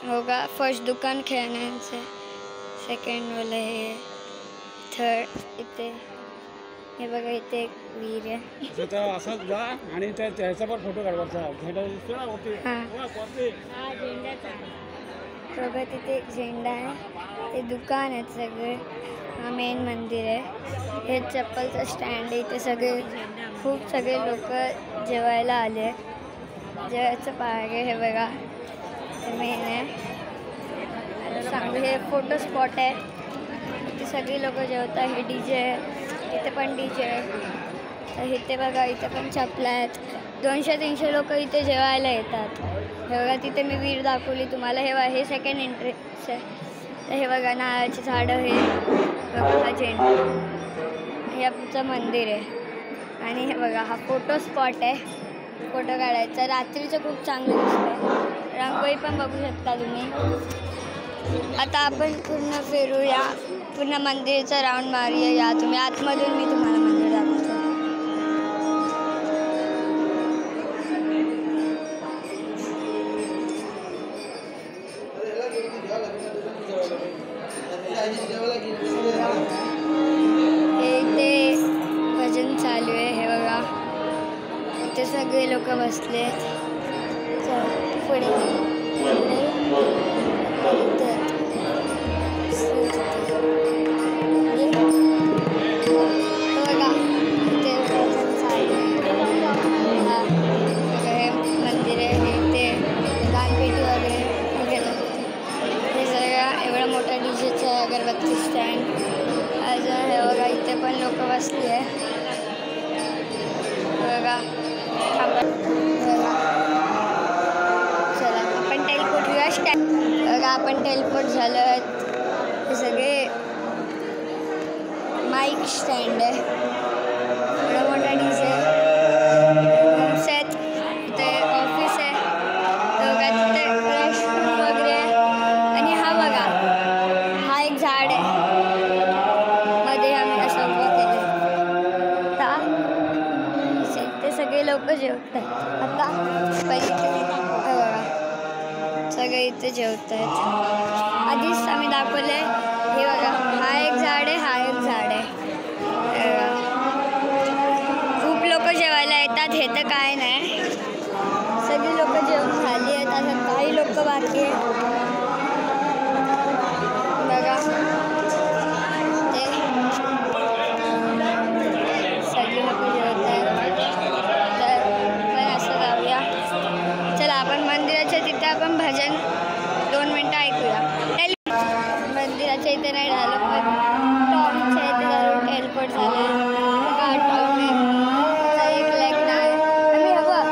होगा फर्स्ट दुकान खेळण्यांचे, सेकंड वाला हे, थर्ड इथे हे बघा इथे एक वीर आहे. असंच जा आणि त्याचा पण फोटो काढवायचा. झेंडा दिसतो ना वरती. बघा तिथे एक झेंडा आहे. ते दुकान आहेत सगळे. हा मेन मंदिर आहे. हे चप्पलचं स्टँड आहे. इथे खूप सगळे लोक जेवायला आले. जेवायचं पार्क आहे. हे बघा हे मेन आहे. सांगू हे फोटो स्पॉट आहे. इथे सगळी लोक जेवतात. हे DJ आहे. इथे पण DJ आहे. इथे बघा इथे पण चपला आहेत. 200-300 लोक इथे जेवायला येतात. हे बघा तिथे मी वीर दाखवली तुम्हाला. हे सेकंड एंट्रन्स आहे. तर हे बघा नारळाची झाडं. हे बघा हा झेंडा. हे आमचं मंदिर आहे. आणि हे बघा हा फोटो स्पॉट आहे. फोटो काढायचा रात्रीचं खूप चांगलं दिसतं. रांगोळी पण बघू शकता तुम्ही. आता आपण पूर्ण फिरूया. पूर्ण मंदिरचा राऊंड मारूया. या तुम्ही आतमधून मी तुम्हाला मंदिर दाखवतो. इथे भजन चालू आहे. हे बघा इथे सगळे लोक बसले. पुढे मंदिर आहे. इथे दानपेटी वगैरे हे सगळं एवढं मोठा DJचं आहे. अगरबत्ती स्टँड अजून हे बघा इथे पण लोक बसली आहे. बघा चला आपण टेलिपोर्ट घेऊया. स्टँड बघा आपण टेलिपोर्ट झालो. हे सगळे माईक स्टँड आहे. एवढा मोठा DJ रूम्स आहेत. इथे ऑफिस आहे. बघा तिथे रेस्टरूम वगैरे आहे. आणि हा बघा हा एक झाड आहे. मध्ये आम्ही असं उभं केलं. ते सगळे लोक जेवतात. आता पहिले बघा सगळे इथे जेवत आहेत. आधीच आम्ही दाखवले. हे बघा हा एक झाड आहे. हा एक झाड आहे. खूप लोक जेवायला येतात. हे तर काय नाही. सगळी लोक जेवण झाली आहेत. आता काही लोक बाकी आहेत. बघा ते सगळी लोक जेवत आहेत. तर आपण असं जाऊया. चला आपण मंदिराच्या तिथे आपण भजन 2 मिनटं ऐकूया. मंदिराच्या इथे नाही झालं पण टॉमच्या इथे जाऊन टेलिपोर्ट झालं. एक लग्न आहे. आम्ही हवं आहे.